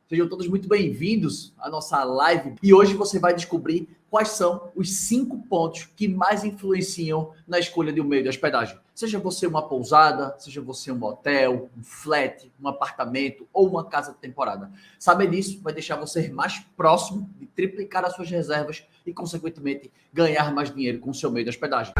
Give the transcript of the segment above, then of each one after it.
Sejam todos muito bem-vindos à nossa live. E hoje você vai descobrir quais são os 5 pontos que mais influenciam na escolha de um meio de hospedagem. Seja você uma pousada, seja você um hotel, um flat, um apartamento ou uma casa de temporada. Saber disso vai deixar você mais próximo de triplicar as suas reservas e, consequentemente, ganhar mais dinheiro com o seu meio de hospedagem.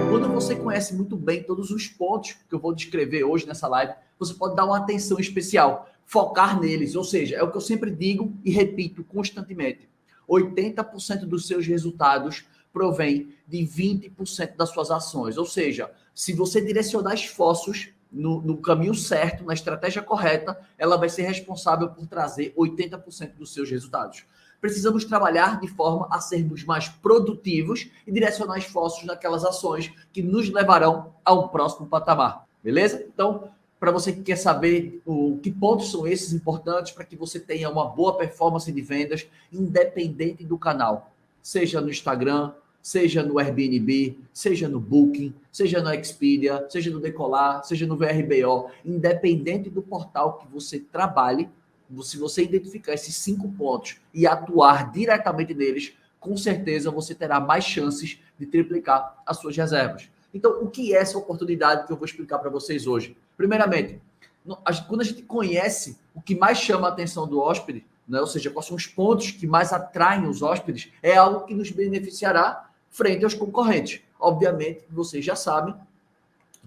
Quando você conhece muito bem todos os pontos que eu vou descrever hoje nessa live, você pode dar uma atenção especial, focar neles, ou seja, é o que eu sempre digo e repito constantemente. 80% dos seus resultados provém de 20% das suas ações, ou seja, se você direcionar esforços no caminho certo, na estratégia correta, ela vai ser responsável por trazer 80% dos seus resultados. Precisamos trabalhar de forma a sermos mais produtivos e direcionar esforços naquelas ações que nos levarão a um próximo patamar, beleza? Então, para você que quer saber que pontos são esses importantes para que você tenha uma boa performance de vendas, independente do canal, seja no Instagram, seja no Airbnb, seja no Booking, seja no Expedia, seja no Decolar, seja no VRBO, independente do portal que você trabalhe, se você identificar esses 5 pontos e atuar diretamente neles, com certeza você terá mais chances de triplicar as suas reservas. Então, o que é essa oportunidade que eu vou explicar para vocês hoje? Primeiramente, quando a gente conhece o que mais chama a atenção do hóspede, né, ou seja, quais são os pontos que mais atraem os hóspedes, é algo que nos beneficiará frente aos concorrentes. Obviamente, vocês já sabem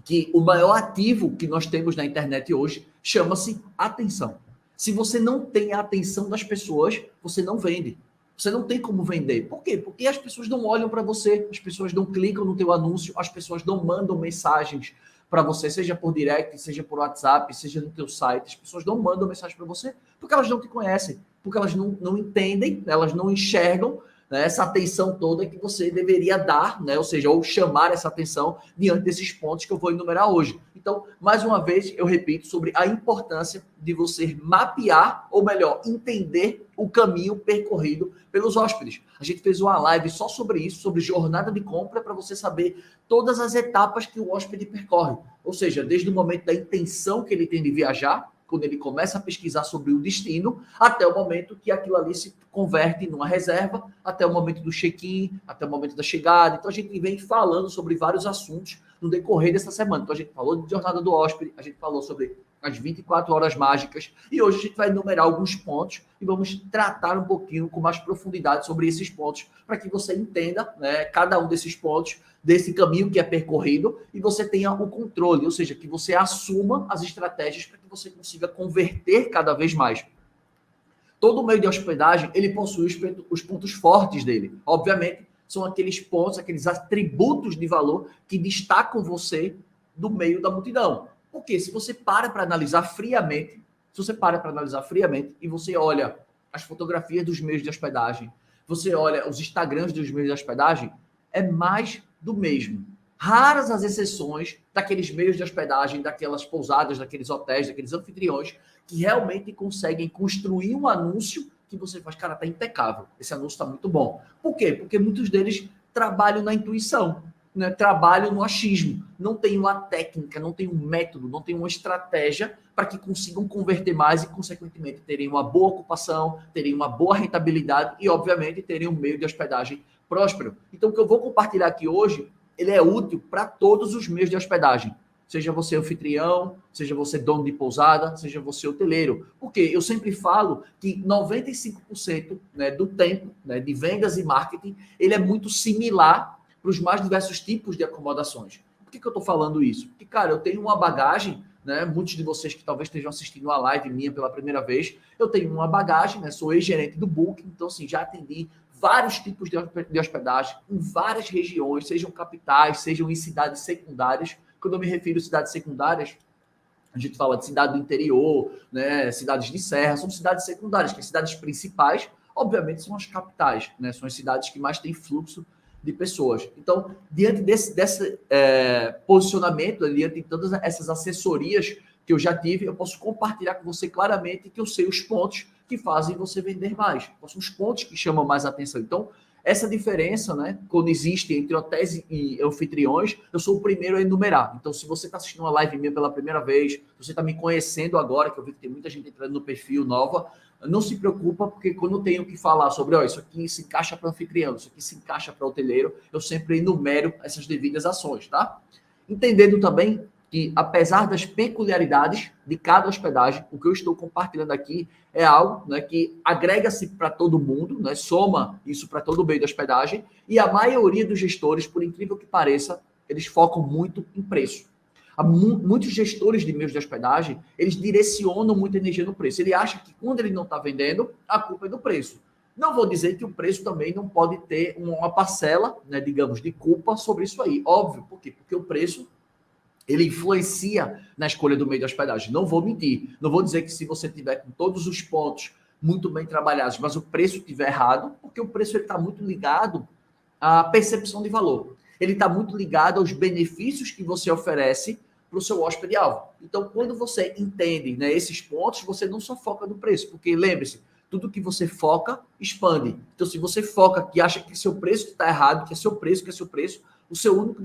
que o maior ativo que nós temos na internet hoje chama-se atenção. Se você não tem a atenção das pessoas, você não vende. Você não tem como vender. Por quê? Porque as pessoas não olham para você, as pessoas não clicam no teu anúncio, as pessoas não mandam mensagens para você, seja por direct, seja por WhatsApp, seja no teu site. As pessoas não mandam mensagem para você porque elas não te conhecem, porque elas não entendem, elas não enxergam, né, essa atenção toda que você deveria dar, né, ou seja, ou chamar essa atenção diante desses pontos que eu vou enumerar hoje. Então, mais uma vez, eu repito sobre a importância de você mapear, ou melhor, entender o caminho percorrido pelos hóspedes. A gente fez uma live só sobre isso, sobre jornada de compra, para você saber todas as etapas que o hóspede percorre. Ou seja, desde o momento da intenção que ele tem de viajar, quando ele começa a pesquisar sobre o destino, até o momento que aquilo ali se converte numa reserva, até o momento do check-in, até o momento da chegada. Então, a gente vem falando sobre vários assuntos no decorrer dessa semana. Então, a gente falou de jornada do hóspede, a gente falou sobre as 24 horas mágicas, e hoje a gente vai enumerar alguns pontos e vamos tratar um pouquinho com mais profundidade sobre esses pontos, para que você entenda, né, cada um desses pontos, desse caminho que é percorrido, e você tenha o controle, ou seja, que você assuma as estratégias para que você consiga converter cada vez mais. Todo meio de hospedagem, ele possui os pontos fortes dele. Obviamente, são aqueles pontos, aqueles atributos de valor que destacam você do meio da multidão. Porque se você para analisar friamente, e você olha as fotografias dos meios de hospedagem, você olha os Instagrams dos meios de hospedagem, é mais do mesmo. Raras as exceções daqueles meios de hospedagem, daquelas pousadas, daqueles hotéis, daqueles anfitriões que realmente conseguem construir um anúncio que você faz, cara, tá impecável, esse anúncio tá muito bom. Por quê? Porque muitos deles trabalham na intuição, né? Trabalham no achismo, não tem uma técnica, não tem um método, não tem uma estratégia para que consigam converter mais e, consequentemente, terem uma boa ocupação, terem uma boa rentabilidade e, obviamente, terem um meio de hospedagem próspero. Então, o que eu vou compartilhar aqui hoje, ele é útil para todos os meios de hospedagem. Seja você anfitrião, seja você dono de pousada, seja você hoteleiro. Porque eu sempre falo que 95%, né, do tempo, né, de vendas e marketing, ele é muito similar para os mais diversos tipos de acomodações. Por que eu estou falando isso? Porque, cara, eu tenho uma bagagem, né, muitos de vocês que talvez estejam assistindo a live minha pela primeira vez, eu tenho uma bagagem, né, sou ex-gerente do Booking, então, assim, já atendi vários tipos de hospedagem em várias regiões, sejam capitais, sejam em cidades secundárias. Quando eu me refiro a cidades secundárias, a gente fala de cidade do interior, né, cidades de serra, são cidades secundárias, que as cidades principais, obviamente, são as capitais, né, são as cidades que mais têm fluxo de pessoas. Então, diante desse posicionamento, diante de todas essas assessorias que eu já tive, eu posso compartilhar com você claramente que eu sei os pontos que fazem você vender mais, quais são os pontos que chamam mais atenção. Então, Essa diferença, né, quando existe entre hotéis e anfitriões, eu sou o primeiro a enumerar. Então, se você está assistindo uma live minha pela primeira vez, se você está me conhecendo agora, que eu vi que tem muita gente entrando no perfil nova, não se preocupa, porque quando eu tenho que falar sobre, ó, isso aqui se encaixa para anfitrião, isso aqui se encaixa para hoteleiro, eu sempre enumero essas devidas ações, tá? Entendendo também que, apesar das peculiaridades de cada hospedagem, o que eu estou compartilhando aqui é algo, né, que agrega-se para todo mundo, né, soma isso para todo o meio da hospedagem, e a maioria dos gestores, por incrível que pareça, eles focam muito em preço. Muitos gestores de meios de hospedagem, eles direcionam muita energia no preço. Ele acha que quando ele não está vendendo, a culpa é do preço. Não vou dizer que o preço também não pode ter uma parcela, né, digamos, de culpa sobre isso aí. Óbvio, por quê? Porque o preço ele influencia na escolha do meio de hospedagem. Não vou mentir. Não vou dizer que se você tiver com todos os pontos muito bem trabalhados, mas o preço estiver errado, porque o preço está muito ligado à percepção de valor. Ele está muito ligado aos benefícios que você oferece para o seu hóspede-alvo. Então, quando você entende, né, esses pontos, você não só foca no preço, porque lembre-se, tudo que você foca, expande. Então, se você foca que acha que seu preço está errado, que é seu preço, o seu único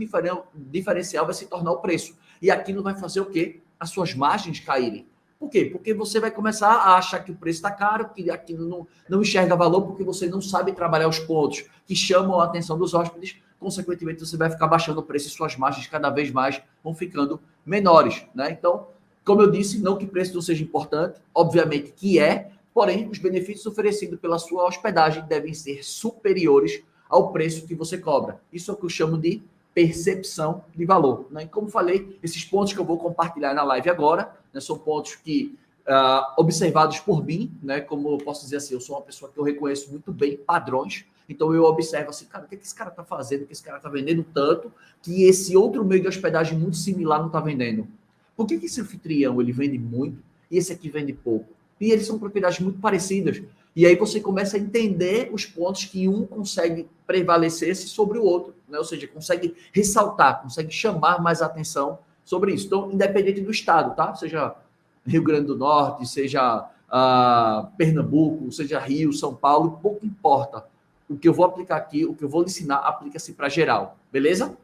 diferencial vai se tornar o preço. E aquilo vai fazer o quê? As suas margens caírem. Por quê? Porque você vai começar a achar que o preço está caro, que aquilo não enxerga valor, porque você não sabe trabalhar os pontos que chamam a atenção dos hóspedes. Consequentemente, você vai ficar baixando o preço e suas margens cada vez mais vão ficando menores, né? Então, como eu disse, não que preço não seja importante, obviamente que é, porém, os benefícios oferecidos pela sua hospedagem devem ser superiores ao preço que você cobra. Isso é o que eu chamo de percepção de valor, né? E como falei, esses pontos que eu vou compartilhar na live agora, né, são pontos que, observados por mim, né, como eu posso dizer assim, eu sou uma pessoa que eu reconheço muito bem padrões, então eu observo assim, cara, o que esse cara está fazendo, o que esse cara está vendendo tanto, que esse outro meio de hospedagem muito similar não está vendendo? Por que esse anfitrião ele vende muito e esse aqui vende pouco? E eles são propriedades muito parecidas. E aí você começa a entender os pontos que um consegue prevalecer sobre o outro, né? Ou seja, consegue ressaltar, consegue chamar mais atenção sobre isso. Então, independente do estado, tá? Seja Rio Grande do Norte, seja Pernambuco, seja Rio, São Paulo, pouco importa. O que eu vou aplicar aqui, o que eu vou ensinar, aplica-se para geral, beleza?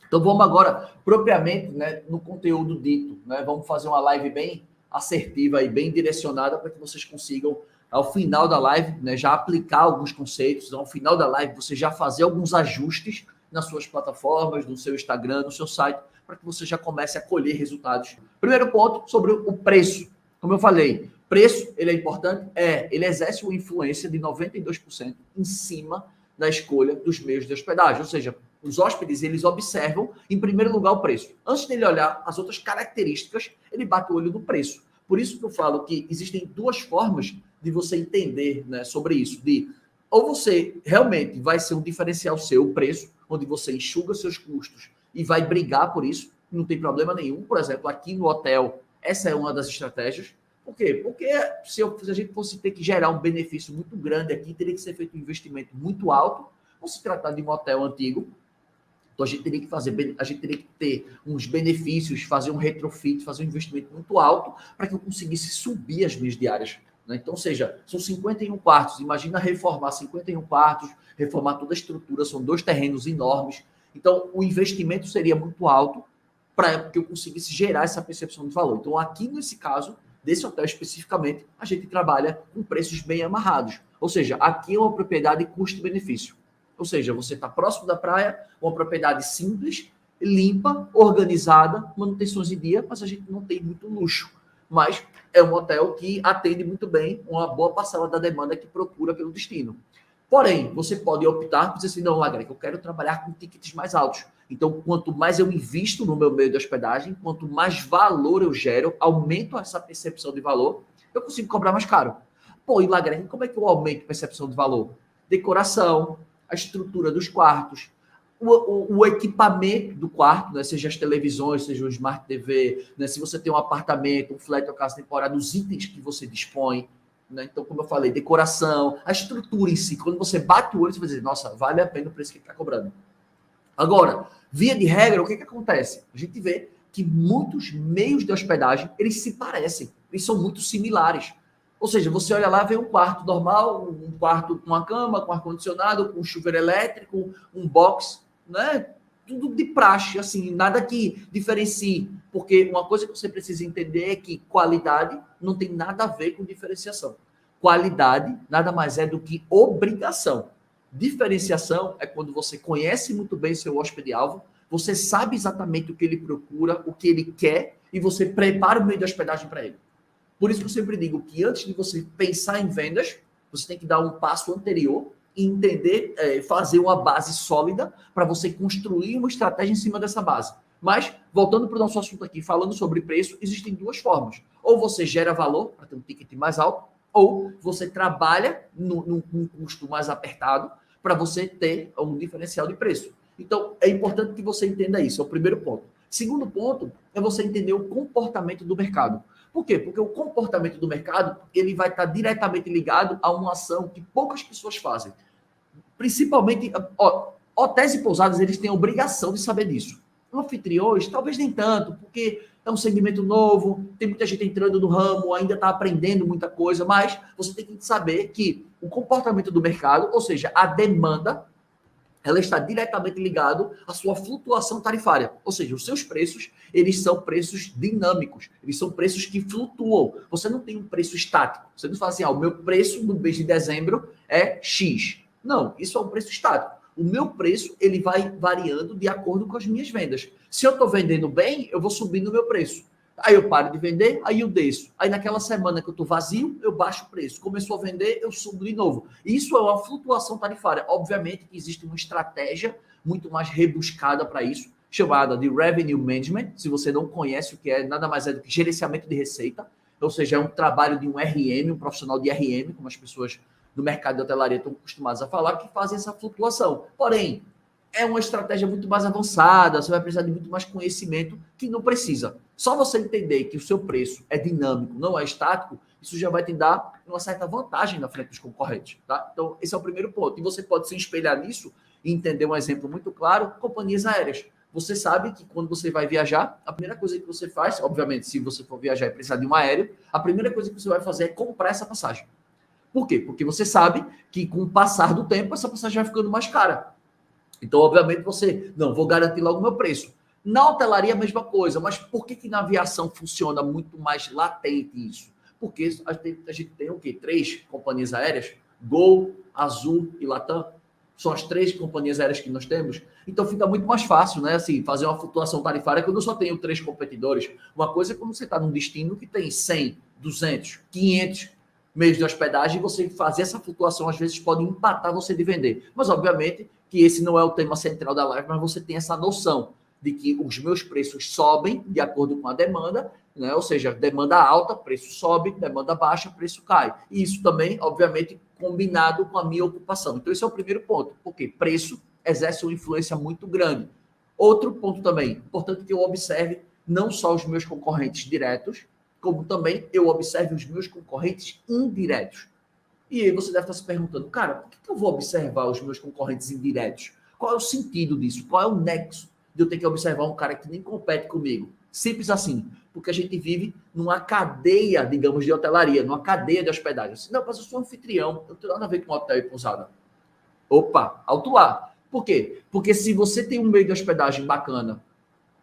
Então vamos agora, propriamente, né, no conteúdo dito, né? Vamos fazer uma live bem assertiva e bem direcionada para que vocês consigam, ao final da live, né, já aplicar alguns conceitos, ao final da live você já fazer alguns ajustes nas suas plataformas, no seu Instagram, no seu site, para que você já comece a colher resultados. Primeiro ponto, sobre o preço. Como eu falei, preço, ele é importante? Ele exerce uma influência de 92% em cima da escolha dos meios de hospedagem, ou seja, os hóspedes, eles observam, em primeiro lugar, o preço. Antes dele olhar as outras características, ele bate o olho no preço. Por isso que eu falo que existem duas formas de você entender, né, sobre isso. Ou você realmente vai ser um diferencial seu, o preço, onde você enxuga seus custos e vai brigar por isso, não tem problema nenhum. Por exemplo, aqui no hotel, essa é uma das estratégias. Por quê? Porque se a gente fosse ter que gerar um benefício muito grande aqui, teria que ser feito um investimento muito alto, por se tratar de um hotel antigo. Então a gente teria que ter uns benefícios, fazer um retrofit, fazer um investimento muito alto para que eu conseguisse subir as minhas diárias, né? Então, ou seja, são 51 quartos. Imagina reformar 51 quartos, reformar toda a estrutura, são 2 terrenos enormes. Então, o investimento seria muito alto para que eu conseguisse gerar essa percepção de valor. Então, aqui nesse caso, desse hotel especificamente, a gente trabalha com preços bem amarrados. Ou seja, aqui é uma propriedade custo-benefício. Ou seja, você está próximo da praia, uma propriedade simples, limpa, organizada, manutenções em dia, mas a gente não tem muito luxo. Mas é um hotel que atende muito bem uma boa parcela da demanda que procura pelo destino. Porém, você pode optar por dizer assim, não, Lagreg, eu quero trabalhar com tickets mais altos. Então, quanto mais eu invisto no meu meio de hospedagem, quanto mais valor eu gero, aumento essa percepção de valor, eu consigo cobrar mais caro. Pô, e Lagreg, como é que eu aumento a percepção de valor? Decoração, a estrutura dos quartos, o equipamento do quarto, né? Seja as televisões, seja o Smart TV, né? Se você tem um apartamento, um flat ou casa temporária, os itens que você dispõe, né? Então, como eu falei, decoração, a estrutura em si, quando você bate o olho, você vai dizer, nossa, vale a pena o preço que está cobrando. Agora, via de regra, o que acontece? A gente vê que muitos meios de hospedagem, eles se parecem, eles são muito similares. Ou seja, você olha lá, vê um quarto normal, um quarto com uma cama, com ar-condicionado, com chuveiro elétrico, um box, né? Tudo de praxe, assim, nada que diferencie. Porque uma coisa que você precisa entender é que qualidade não tem nada a ver com diferenciação. Qualidade nada mais é do que obrigação. Diferenciação é quando você conhece muito bem seu hóspede-alvo, você sabe exatamente o que ele procura, o que ele quer, e você prepara o meio de hospedagem para ele. Por isso que eu sempre digo que antes de você pensar em vendas, você tem que dar um passo anterior e entender, fazer uma base sólida para você construir uma estratégia em cima dessa base. Mas, voltando para o nosso assunto aqui, falando sobre preço, existem duas formas. Ou você gera valor para ter um ticket mais alto, ou você trabalha num custo mais apertado para você ter um diferencial de preço. Então, é importante que você entenda isso, é o primeiro ponto. Segundo ponto é você entender o comportamento do mercado. Por quê? Porque o comportamento do mercado ele vai estar diretamente ligado a uma ação que poucas pessoas fazem. Principalmente, hotéis e pousadas, eles têm a obrigação de saber disso. Anfitriões, talvez nem tanto, porque é um segmento novo, tem muita gente entrando no ramo, ainda está aprendendo muita coisa, mas você tem que saber que o comportamento do mercado, ou seja, a demanda, ela está diretamente ligado à sua flutuação tarifária. Ou seja, os seus preços, eles são preços dinâmicos, eles são preços que flutuam. Você não tem um preço estático. Você não fala assim, o meu preço no mês de dezembro é X. Não, isso é um preço estático. O meu preço, ele vai variando de acordo com as minhas vendas. Se eu estou vendendo bem, eu vou subindo o meu preço. Aí eu paro de vender, aí eu desço. Aí naquela semana que eu estou vazio, eu baixo o preço. Começou a vender, eu subo de novo. Isso é uma flutuação tarifária. Obviamente que existe uma estratégia muito mais rebuscada para isso, chamada de Revenue Management. Se você não conhece o que é, nada mais é do que gerenciamento de receita. Ou seja, é um trabalho de um RM, um profissional de RM, como as pessoas do mercado de hotelaria estão acostumadas a falar, que fazem essa flutuação. Porém, é uma estratégia muito mais avançada, você vai precisar de muito mais conhecimento que não precisa. Só você entender que o seu preço é dinâmico, não é estático, isso já vai te dar uma certa vantagem na frente dos concorrentes, tá? Então, esse é o primeiro ponto. E você pode se espelhar nisso e entender um exemplo muito claro, companhias aéreas. Você sabe que quando você vai viajar, a primeira coisa que você faz, obviamente, se você for viajar e precisar de um aéreo, a primeira coisa que você vai fazer é comprar essa passagem. Por quê? Porque você sabe que com o passar do tempo, essa passagem vai ficando mais cara. Então, obviamente, você, não, vou garantir logo o meu preço. Na hotelaria, a mesma coisa, mas por que na aviação funciona muito mais latente isso? Porque a gente tem o quê? 3 companhias aéreas? Gol, Azul e Latam. São as 3 companhias aéreas que nós temos. Então, fica muito mais fácil, né? Assim, fazer uma flutuação tarifária quando eu só tenho 3 competidores. Uma coisa é quando você está num destino que tem 100, 200, 500 meios de hospedagem, você fazer essa flutuação, às vezes, pode empatar você de vender. Mas, obviamente, que esse não é o tema central da live, mas você tem essa noção de que os meus preços sobem de acordo com a demanda, né? Ou seja, demanda alta, preço sobe, demanda baixa, preço cai. E isso também, obviamente, combinado com a minha ocupação. Então, esse é o primeiro ponto, porque preço exerce uma influência muito grande. Outro ponto também, importante que eu observe não só os meus concorrentes diretos, como também eu observe os meus concorrentes indiretos. E aí você deve estar se perguntando, cara, por que eu vou observar os meus concorrentes indiretos? Qual é o sentido disso? Qual é o nexo de eu ter que observar um cara que nem compete comigo? Simples assim, porque a gente vive numa cadeia, digamos, de hotelaria, numa cadeia de hospedagem. Assim, não, mas eu sou anfitrião, eu não tenho nada a ver com hotel e pousada. Opa, alto lá. Por quê? Porque se você tem um meio de hospedagem bacana,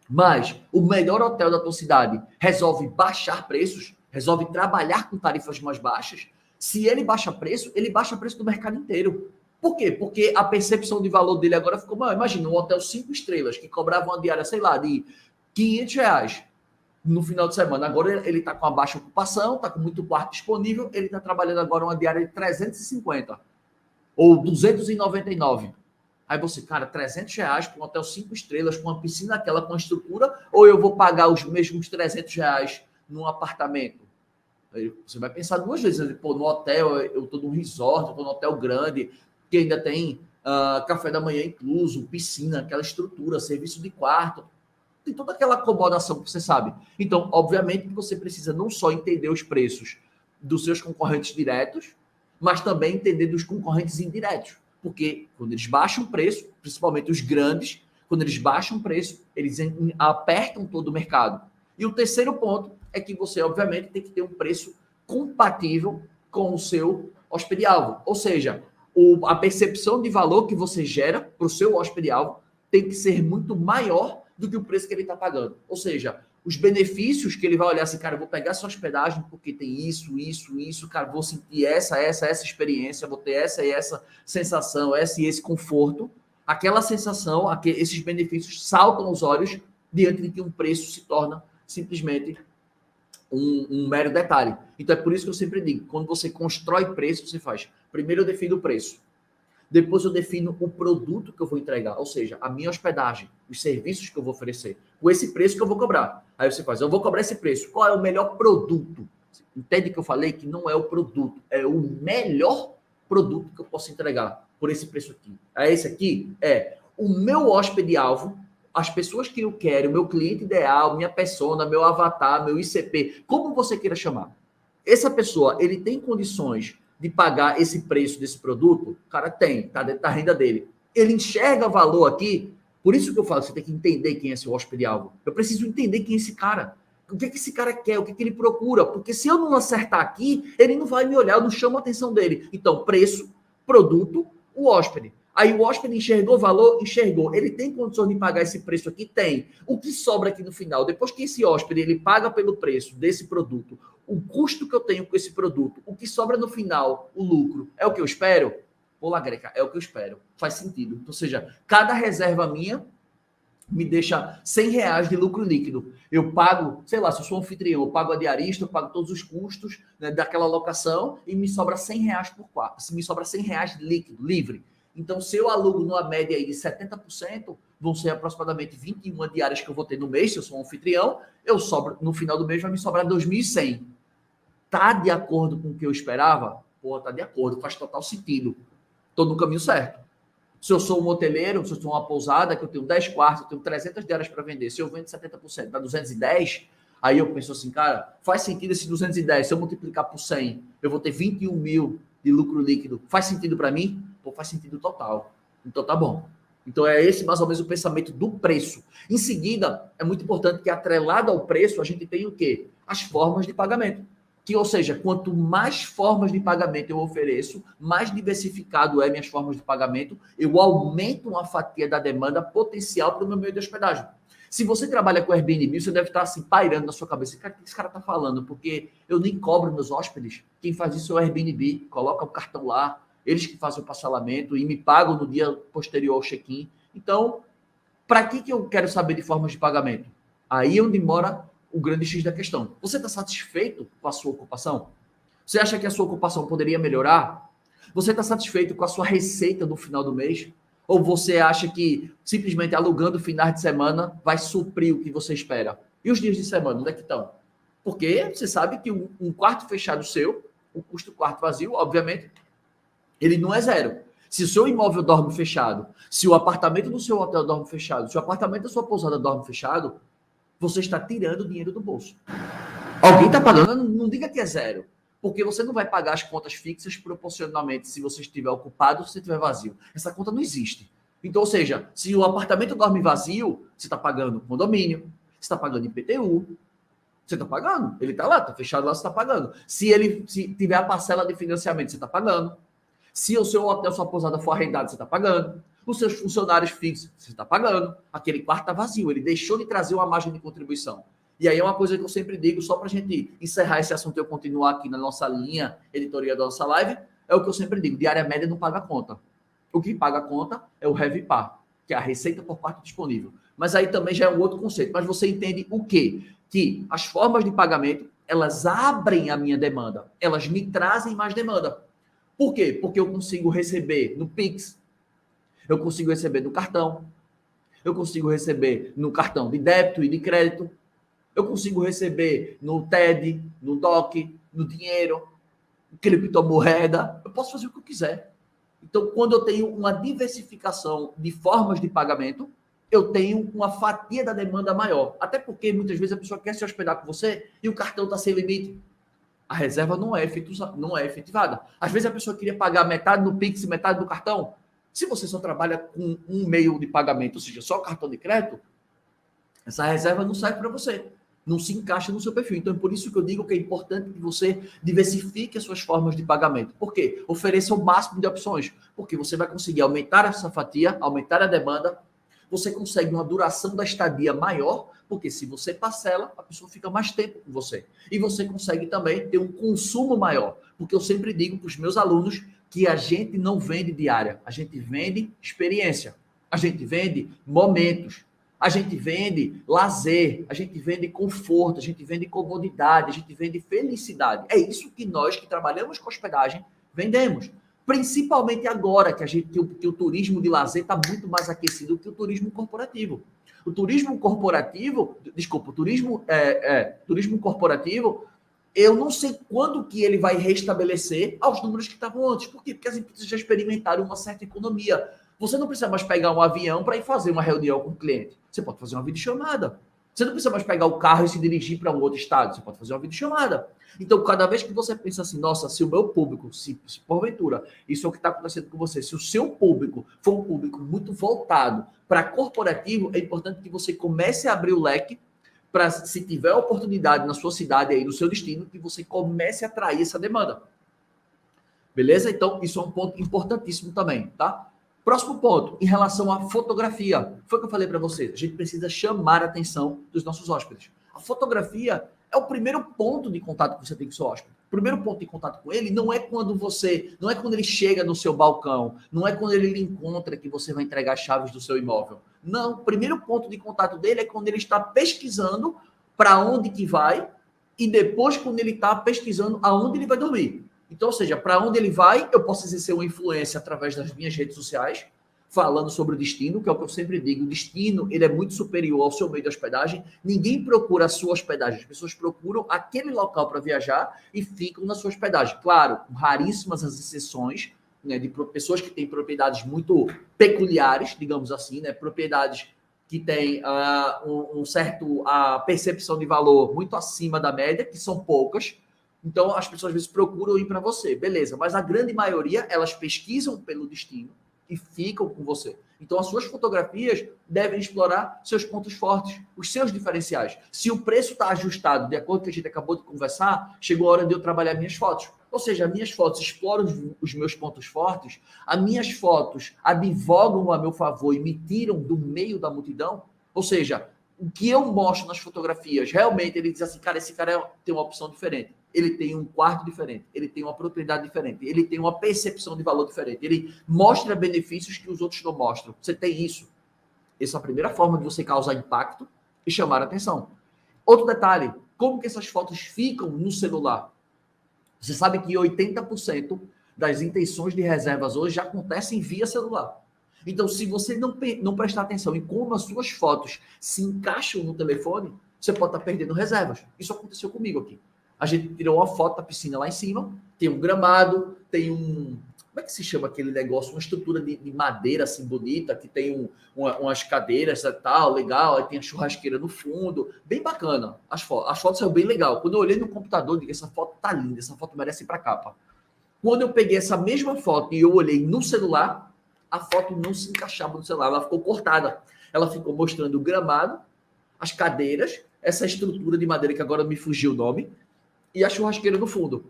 mas o melhor hotel da tua cidade resolve baixar preços, resolve trabalhar com tarifas mais baixas, se ele baixa preço do mercado inteiro. Por quê? Porque a percepção de valor dele agora ficou maior. Imagina um hotel 5 estrelas que cobrava uma diária, sei lá, de R$ 500 no final de semana. Agora ele está com a baixa ocupação, está com muito quarto disponível, ele está trabalhando agora uma diária de 350 ou 299. Aí você, cara, R$ 300 para um hotel 5 estrelas, com uma piscina aquela, com a estrutura, ou eu vou pagar os mesmos R$ 300 num apartamento? Aí você vai pensar 2 vezes, pô, no hotel, eu estou num resort, eu estou num hotel grande, que ainda tem café da manhã incluso, piscina, aquela estrutura, serviço de quarto, tem toda aquela acomodação que você sabe. Então, obviamente que você precisa não só entender os preços dos seus concorrentes diretos, mas também entender dos concorrentes indiretos. Porque quando eles baixam o preço, principalmente os grandes, quando eles baixam o preço, eles apertam todo o mercado. E o terceiro ponto é que você, obviamente, tem que ter um preço compatível com o seu hóspede-alvo. Ou seja, a percepção de valor que você gera para o seu hóspede-alvo tem que ser muito maior do que o preço que ele está pagando. Ou seja, os benefícios que ele vai olhar assim, cara, eu vou pegar essa hospedagem porque tem isso, cara, vou sentir essa experiência, vou ter essa e essa sensação, esse e esse conforto. Aquela sensação, esses benefícios saltam aos olhos diante de que um preço se torna simplesmente um mero detalhe. Então é por isso que eu sempre digo, quando você constrói preço, você faz, primeiro eu defino o preço, depois eu defino o produto que eu vou entregar, ou seja, a minha hospedagem, os serviços que eu vou oferecer, com esse preço que eu vou cobrar. Aí você faz, eu vou cobrar esse preço, qual é o melhor produto? Entende que eu falei que não é o produto, é o melhor produto que eu posso entregar por esse preço aqui. É esse aqui? É o meu hóspede-alvo, as pessoas que eu quero, meu cliente ideal, minha persona, meu avatar, meu ICP, como você queira chamar. Essa pessoa, ele tem condições de pagar esse preço desse produto? O cara tem, tá dentro da renda dele. Ele enxerga valor aqui, por isso que eu falo, você tem que entender quem é seu hóspede-alvo. Eu preciso entender quem é esse cara. O que esse cara quer, o que ele procura, porque se eu não acertar aqui, ele não vai me olhar, eu não chamo a atenção dele. Então, preço, produto, o hóspede. Aí o hóspede enxergou valor? Enxergou. Ele tem condições de pagar esse preço aqui? Tem. O que sobra aqui no final? Depois que esse hóspede ele paga pelo preço desse produto, o custo que eu tenho com esse produto, o que sobra no final, o lucro, é o que eu espero? Pô, Lagreca, é o que eu espero. Faz sentido. Ou seja, cada reserva minha me deixa R$100 de lucro líquido. Eu pago, sei lá, se eu sou anfitrião, eu pago a diarista, eu pago todos os custos, né, daquela locação e me sobra R$100 por quarto. Me sobra R$100 líquido, livre. Então, se eu alugo numa média aí de 70%, vão ser aproximadamente 21 diárias que eu vou ter no mês, se eu sou um anfitrião, eu sobro, no final do mês vai me sobrar 2.100. Tá de acordo com o que eu esperava? Pô, tá de acordo, faz total sentido. Tô no caminho certo. Se eu sou um hoteleiro, se eu sou uma pousada, que eu tenho 10 quartos, eu tenho 300 diárias para vender, se eu vendo 70%, dá 210, aí eu penso assim, cara, faz sentido esse 210, se eu multiplicar por 100, eu vou ter 21 mil de lucro líquido. Faz sentido para mim? Pô, faz sentido total. Então tá bom. Então é esse mais ou menos o pensamento do preço. Em seguida, é muito importante que atrelado ao preço, a gente tem o quê? As formas de pagamento. Que, ou seja, quanto mais formas de pagamento eu ofereço, mais diversificado é minhas formas de pagamento, eu aumento uma fatia da demanda potencial para o meu meio de hospedagem. Se você trabalha com Airbnb, você deve estar assim, pairando na sua cabeça. Cara, o que esse cara está falando? Porque eu nem cobro meus hóspedes. Quem faz isso é o Airbnb. Coloca o cartão lá, eles que fazem o parcelamento e me pagam no dia posterior ao check-in. Então, para que eu quero saber de formas de pagamento? Aí é onde mora o grande X da questão. Você está satisfeito com a sua ocupação? Você acha que a sua ocupação poderia melhorar? Você está satisfeito com a sua receita no final do mês? Ou você acha que simplesmente alugando finais de semana vai suprir o que você espera? E os dias de semana, onde é que estão? Porque você sabe que um quarto fechado seu, o custo do quarto vazio, obviamente, ele não é zero. Se o seu imóvel dorme fechado, se o apartamento do seu hotel dorme fechado, se o apartamento da sua pousada dorme fechado, você está tirando dinheiro do bolso. Alguém está pagando, não diga que é zero, porque você não vai pagar as contas fixas proporcionalmente se você estiver ocupado ou se estiver vazio. Essa conta não existe. Então, ou seja, se o apartamento dorme vazio, você está pagando condomínio, você está pagando IPTU, você está pagando. Ele está lá, está fechado lá, você está pagando. Se tiver a parcela de financiamento, você está pagando. Se o seu hotel, sua pousada for arrendado, você está pagando. Os seus funcionários fixos, você está pagando. Aquele quarto está vazio, ele deixou de trazer uma margem de contribuição. E aí é uma coisa que eu sempre digo, só para a gente encerrar esse assunto e eu continuar aqui na nossa linha editorial da nossa live, é o que eu sempre digo, diária média não paga conta. O que paga conta é o RevPAR, que é a receita por quarto disponível. Mas aí também já é um outro conceito. Mas você entende o quê? Que as formas de pagamento, elas abrem a minha demanda, elas me trazem mais demanda. Por quê? Porque eu consigo receber no Pix, eu consigo receber no cartão, eu consigo receber no cartão de débito e de crédito, eu consigo receber no TED, no DOC, no dinheiro, criptomoeda, eu posso fazer o que eu quiser. Então, quando eu tenho uma diversificação de formas de pagamento, eu tenho uma fatia da demanda maior. Até porque, muitas vezes, a pessoa quer se hospedar com você e o cartão está sem limite. A reserva não é efetivada. Às vezes, a pessoa queria pagar metade no Pix e metade do cartão. Se você só trabalha com um meio de pagamento, ou seja, só cartão de crédito, essa reserva não serve para você. não se encaixa no seu perfil. Então, é por isso que eu digo que é importante que você diversifique as suas formas de pagamento. Por quê? Ofereça o máximo de opções, porque você vai conseguir aumentar essa fatia, aumentar a demanda, você consegue uma duração da estadia maior, porque se você parcela, a pessoa fica mais tempo com você. E você consegue também ter um consumo maior, porque eu sempre digo para os meus alunos que a gente não vende diária, a gente vende experiência, a gente vende momentos, a gente vende lazer, a gente vende conforto, a gente vende comodidade, a gente vende felicidade. É isso que nós que trabalhamos com hospedagem vendemos. Principalmente agora que o turismo de lazer está muito mais aquecido que o turismo corporativo. O turismo corporativo, desculpa, turismo corporativo, eu não sei quando que ele vai restabelecer aos números que estavam antes. Por quê? Porque as empresas já experimentaram uma certa economia. Você não precisa mais pegar um avião para ir fazer uma reunião com o cliente. Você pode fazer uma videochamada. Você não precisa mais pegar o carro e se dirigir para um outro estado. Você pode fazer uma videochamada. Então, cada vez que você pensa assim, nossa, se o meu público, se porventura, isso é o que está acontecendo com você, se o seu público for um público muito voltado para corporativo, é importante que você comece a abrir o leque para, se tiver oportunidade na sua cidade, aí no seu destino, que você comece a atrair essa demanda. Beleza? Então, isso é um ponto importantíssimo também, tá? Próximo ponto, em relação à fotografia. Foi o que eu falei para vocês. A gente precisa chamar a atenção dos nossos hóspedes. A fotografia é o primeiro ponto de contato que você tem com o seu hóspede. O primeiro ponto de contato com ele não é quando ele chega no seu balcão, não é quando ele lhe encontra que você vai entregar as chaves do seu imóvel. Não, o primeiro ponto de contato dele é quando ele está pesquisando para onde que vai e depois quando ele está pesquisando aonde ele vai dormir. Então, ou seja, para onde ele vai, eu posso exercer uma influência através das minhas redes sociais, falando sobre o destino, que é o que eu sempre digo, o destino ele é muito superior ao seu meio de hospedagem. Ninguém procura a sua hospedagem, as pessoas procuram aquele local para viajar e ficam na sua hospedagem. Claro, raríssimas as exceções, né, de pessoas que têm propriedades muito peculiares, digamos assim, né, propriedades que têm um certo percepção de valor muito acima da média, que são poucas. Então, as pessoas às vezes procuram ir para você, beleza, mas a grande maioria, elas pesquisam pelo destino e ficam com você. Então, as suas fotografias devem explorar seus pontos fortes, os seus diferenciais. Se o preço está ajustado, de acordo com o que a gente acabou de conversar, chegou a hora de eu trabalhar minhas fotos. Ou seja, as minhas fotos exploram os meus pontos fortes, as minhas fotos advogam a meu favor e me tiram do meio da multidão. Ou seja, o que eu mostro nas fotografias, realmente ele diz assim, cara, esse cara tem uma opção diferente. Ele tem um quarto diferente, ele tem uma propriedade diferente, ele tem uma percepção de valor diferente, ele mostra benefícios que os outros não mostram. Você tem isso. Essa é a primeira forma de você causar impacto e chamar a atenção. Outro detalhe, como que essas fotos ficam no celular? Você sabe que 80% das intenções de reservas hoje já acontecem via celular. Então, se você não prestar atenção em como as suas fotos se encaixam no telefone, você pode estar perdendo reservas. Isso aconteceu comigo aqui. A gente tirou uma foto da piscina lá em cima, tem um gramado, tem um... Como é que se chama aquele negócio? Uma estrutura de madeira assim bonita, que tem umas cadeiras e tal, legal, aí tem a churrasqueira no fundo, bem bacana. As fotos são bem legal. Quando eu olhei no computador, eu digo, essa foto tá linda, essa foto merece ir para capa. Quando eu peguei essa mesma foto e eu olhei no celular, a foto não se encaixava no celular, ela ficou cortada. Ela ficou mostrando o gramado, as cadeiras, essa estrutura de madeira que agora me fugiu o nome, e a churrasqueira no fundo.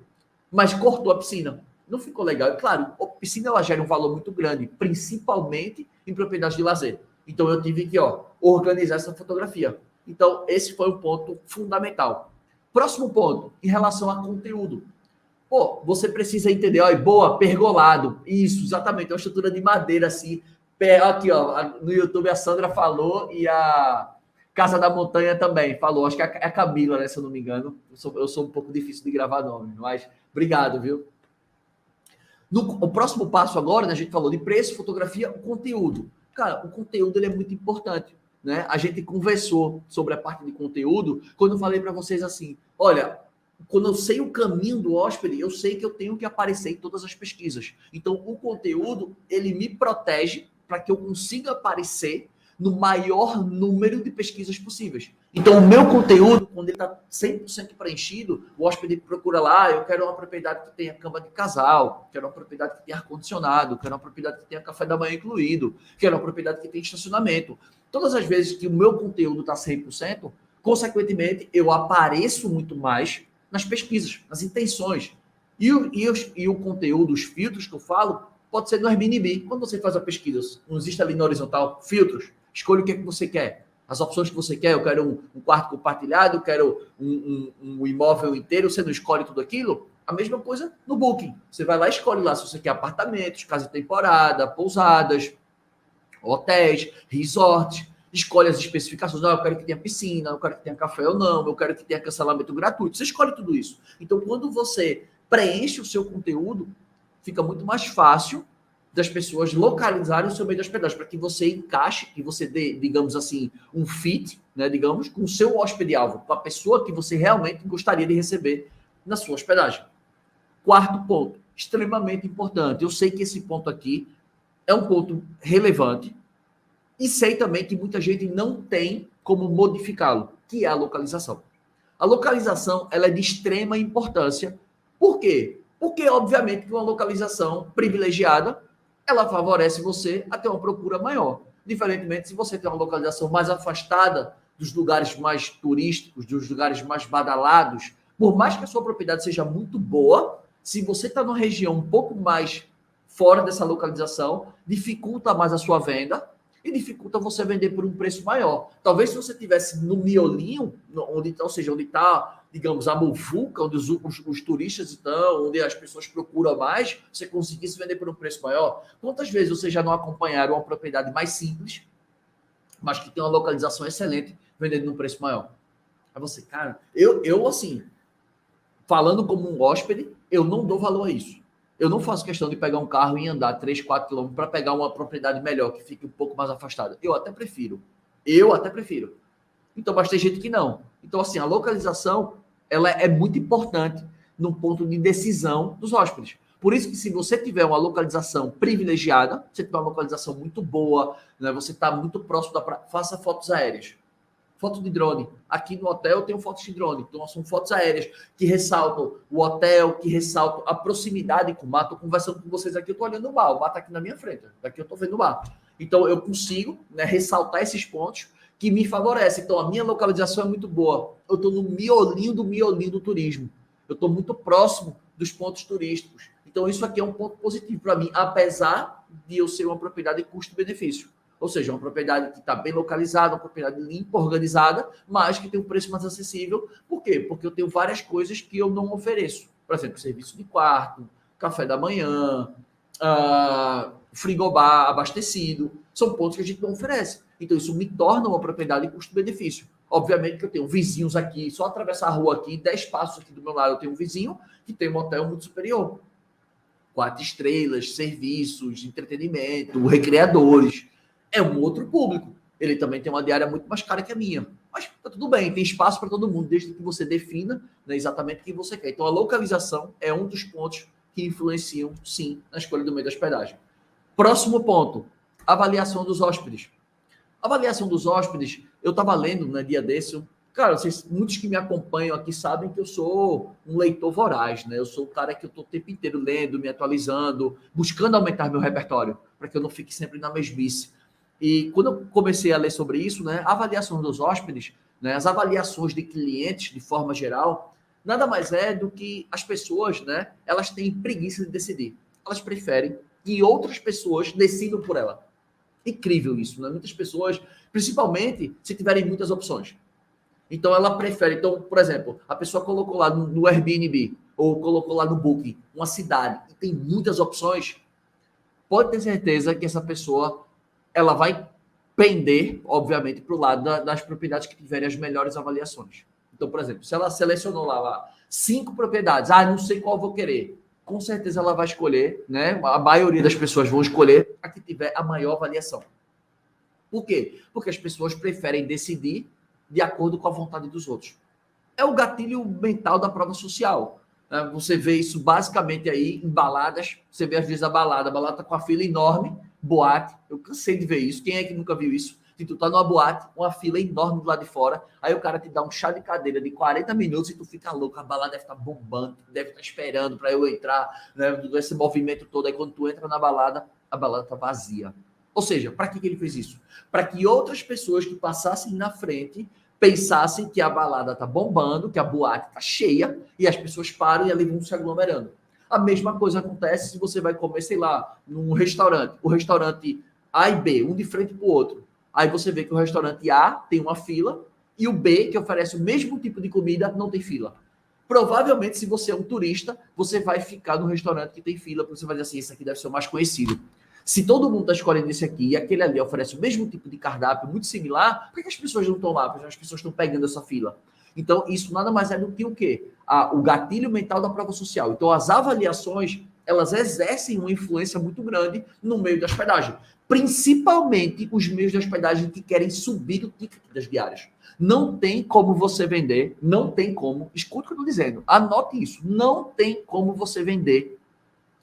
Mas cortou a piscina. Não ficou legal. E, claro, a piscina ela gera um valor muito grande, principalmente em propriedades de lazer. Então, eu tive que organizar essa fotografia. Então, esse foi um ponto fundamental. Próximo ponto, em relação a conteúdo. Pô, você precisa entender, boa, pergolado. Isso, exatamente, é uma estrutura de madeira assim. Aqui, no YouTube a Sandra falou e a Casa da Montanha também falou. Acho que é a Camila, né, se eu não me engano. Eu sou um pouco difícil de gravar nome, mas obrigado, viu? O próximo passo agora, né, a gente falou de preço, fotografia, o conteúdo. Cara, o conteúdo ele é muito importante, né? A gente conversou sobre a parte de conteúdo quando eu falei para vocês assim, olha, quando eu sei o caminho do hóspede, eu sei que eu tenho que aparecer em todas as pesquisas. Então, o conteúdo, ele me protege para que eu consiga aparecer no maior número de pesquisas possíveis. Então, o meu conteúdo, quando ele está 100% preenchido, o hóspede procura lá, eu quero uma propriedade que tenha cama de casal, quero uma propriedade que tenha ar-condicionado, quero uma propriedade que tenha café da manhã incluído, quero uma propriedade que tenha estacionamento. Todas as vezes que o meu conteúdo está 100%, Consequentemente, eu apareço muito mais nas pesquisas, nas intenções. E o conteúdo, os filtros que eu falo, pode ser no Airbnb. Quando você faz a pesquisa, não existe ali na horizontal, filtros, escolha o que é que você quer. As opções que você quer, eu quero um quarto compartilhado, eu quero um imóvel inteiro, você não escolhe tudo aquilo. A mesma coisa no Booking. Você vai lá e escolhe lá se você quer apartamentos, casa de temporada, pousadas, hotéis, resorts, escolhe as especificações. Não, eu quero que tenha piscina, eu quero que tenha café ou não, eu quero que tenha cancelamento gratuito. Você escolhe tudo isso. Então, quando você preenche o seu conteúdo, fica muito mais fácil das pessoas localizarem o seu meio de hospedagem, para que você encaixe, que você dê, digamos assim, um fit, né, digamos, com o seu hóspede-alvo, com a pessoa que você realmente gostaria de receber na sua hospedagem. Quarto ponto, extremamente importante. Eu sei que esse ponto aqui é um ponto relevante e sei também que muita gente não tem como modificá-lo, que é a localização. A localização ela é de extrema importância. Por quê? Porque, obviamente, que uma localização privilegiada ela favorece você a ter uma procura maior. Diferentemente, se você tem uma localização mais afastada dos lugares mais turísticos, dos lugares mais badalados, por mais que a sua propriedade seja muito boa, se você está numa região um pouco mais fora dessa localização, dificulta mais a sua venda e dificulta você vender por um preço maior. Talvez se você tivesse no miolinho, onde, ou seja, onde está, digamos, a muvuca, onde os turistas estão, onde as pessoas procuram mais, você conseguisse vender por um preço maior. Quantas vezes vocês já não acompanharam uma propriedade mais simples, mas que tem uma localização excelente, vendendo num preço maior? Aí você, cara, eu assim, falando como um hóspede, eu não dou valor a isso. Eu não faço questão de pegar um carro e andar 3, 4 quilômetros para pegar uma propriedade melhor, que fique um pouco mais afastada. Eu até prefiro. Então, mas tem gente que não. Então, assim, a localização, ela é muito importante no ponto de decisão dos hóspedes. Por isso que se você tiver uma localização privilegiada, você tiver uma localização muito boa, né, você está muito próximo da praia, faça fotos aéreas. Foto de drone. Aqui no hotel eu tenho fotos de drone. Então, são fotos aéreas que ressaltam o hotel, que ressaltam a proximidade com o mar. Estou conversando com vocês aqui, eu estou olhando o mar. O mar está aqui na minha frente. Daqui eu estou vendo o mar. Então, eu consigo, né, ressaltar esses pontos que me favorecem. Então, a minha localização é muito boa. Eu estou no miolinho do turismo. Eu estou muito próximo dos pontos turísticos. Então, isso aqui é um ponto positivo para mim, apesar de eu ser uma propriedade de custo-benefício. Ou seja, uma propriedade que está bem localizada, uma propriedade limpa, organizada, mas que tem um preço mais acessível. Por quê? Porque eu tenho várias coisas que eu não ofereço. Por exemplo, serviço de quarto, café da manhã, frigobar abastecido. São pontos que a gente não oferece. Então, isso me torna uma propriedade de custo-benefício. Obviamente que eu tenho vizinhos aqui, só atravessar a rua aqui, 10 passos aqui do meu lado, eu tenho um vizinho que tem um hotel muito superior. 4 estrelas, serviços, entretenimento, recreadores. É um outro público. Ele também tem uma diária muito mais cara que a minha. Mas tá tudo bem, tem espaço para todo mundo, desde que você defina, né, exatamente o que você quer. Então, a localização é um dos pontos que influenciam, sim, na escolha do meio da hospedagem. Próximo ponto, avaliação dos hóspedes. Avaliação dos hóspedes, eu estava lendo, né, dia desse, cara, muitos que me acompanham aqui sabem que eu sou um leitor voraz, né? Eu sou o cara que eu estou o tempo inteiro lendo, me atualizando, buscando aumentar meu repertório, para que eu não fique sempre na mesmice. E quando eu comecei a ler sobre isso, né, a avaliação dos hóspedes, né, as avaliações de clientes, de forma geral, nada mais é do que as pessoas, né, elas têm preguiça de decidir. Elas preferem que outras pessoas decidam por ela. Incrível isso, né? Muitas pessoas, principalmente se tiverem muitas opções. Então, ela prefere. Então, por exemplo, a pessoa colocou lá no Airbnb ou colocou lá no Booking uma cidade e tem muitas opções, pode ter certeza que essa pessoa ela vai pender, obviamente, para o lado das propriedades que tiverem as melhores avaliações. Então, por exemplo, se ela selecionou lá 5 propriedades, não sei qual vou querer, com certeza ela vai escolher, né? A maioria das pessoas vão escolher a que tiver a maior avaliação. Por quê? Porque as pessoas preferem decidir de acordo com a vontade dos outros. É o gatilho mental da prova social. Você vê isso basicamente aí em baladas. Você vê às vezes a balada tá com a fila enorme, boate. Eu cansei de ver isso. Quem é que nunca viu isso? Se tu tá numa boate, uma fila enorme do lado de fora, aí o cara te dá um chá de cadeira de 40 minutos e tu fica louco. A balada deve estar bombando, deve estar esperando para eu entrar, né? Esse movimento todo. Aí quando tu entra na balada, a balada tá vazia. Ou seja, para que ele fez isso? Para que outras pessoas que passassem na frente pensassem que a balada tá bombando, que a boate tá cheia, e as pessoas param e ali vão se aglomerando. A mesma coisa acontece se você vai comer, sei lá, num restaurante. O restaurante A e B, um de frente para o outro. Aí você vê que o restaurante A tem uma fila e o B, que oferece o mesmo tipo de comida, não tem fila. Provavelmente, se você é um turista, você vai ficar no restaurante que tem fila, porque você vai dizer assim, esse aqui deve ser o mais conhecido. Se todo mundo está escolhendo esse aqui e aquele ali oferece o mesmo tipo de cardápio, muito similar, por que as pessoas não estão lá? Porque as pessoas estão pegando essa fila. Então, isso nada mais é do que o quê? O gatilho mental da prova social. Então, as avaliações, elas exercem uma influência muito grande no meio da hospedagem. Principalmente os meios de hospedagem que querem subir o ticket das diárias. Não tem como você vender, não tem como, escuta o que eu estou dizendo, anote isso, não tem como você vender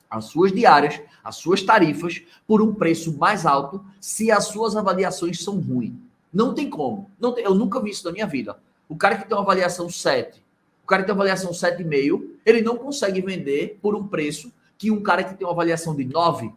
as suas diárias, as suas tarifas, por um preço mais alto, se as suas avaliações são ruins. Não tem como. Não tem, eu nunca vi isso na minha vida. O cara que tem uma avaliação 7, o cara que tem uma avaliação 7,5, ele não consegue vender por um preço que um cara que tem uma avaliação de 9,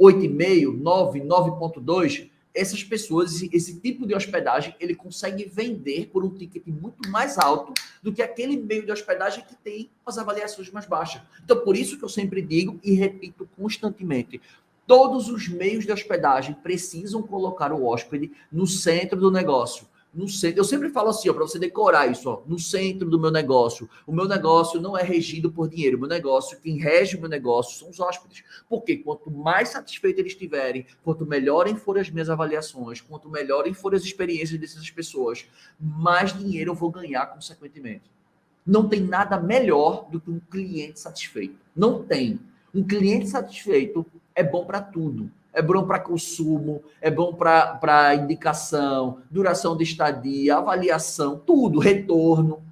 8,5, 9, 9,2, essas pessoas, esse tipo de hospedagem, ele consegue vender por um ticket muito mais alto do que aquele meio de hospedagem que tem as avaliações mais baixas. Então, por isso que eu sempre digo e repito constantemente, todos os meios de hospedagem precisam colocar o hóspede no centro do negócio. No centro, eu sempre falo assim, para você decorar isso, ó, no centro do meu negócio. O meu negócio não é regido por dinheiro. O meu negócio, quem rege o meu negócio são os hóspedes. Porque quanto mais satisfeitos eles estiverem, quanto melhorem forem as minhas avaliações, quanto melhorem forem as experiências dessas pessoas, mais dinheiro eu vou ganhar consequentemente. Não tem nada melhor do que um cliente satisfeito. Não tem. Um cliente satisfeito é bom para tudo. É bom para consumo, é bom para indicação, duração de estadia, avaliação, tudo, retorno,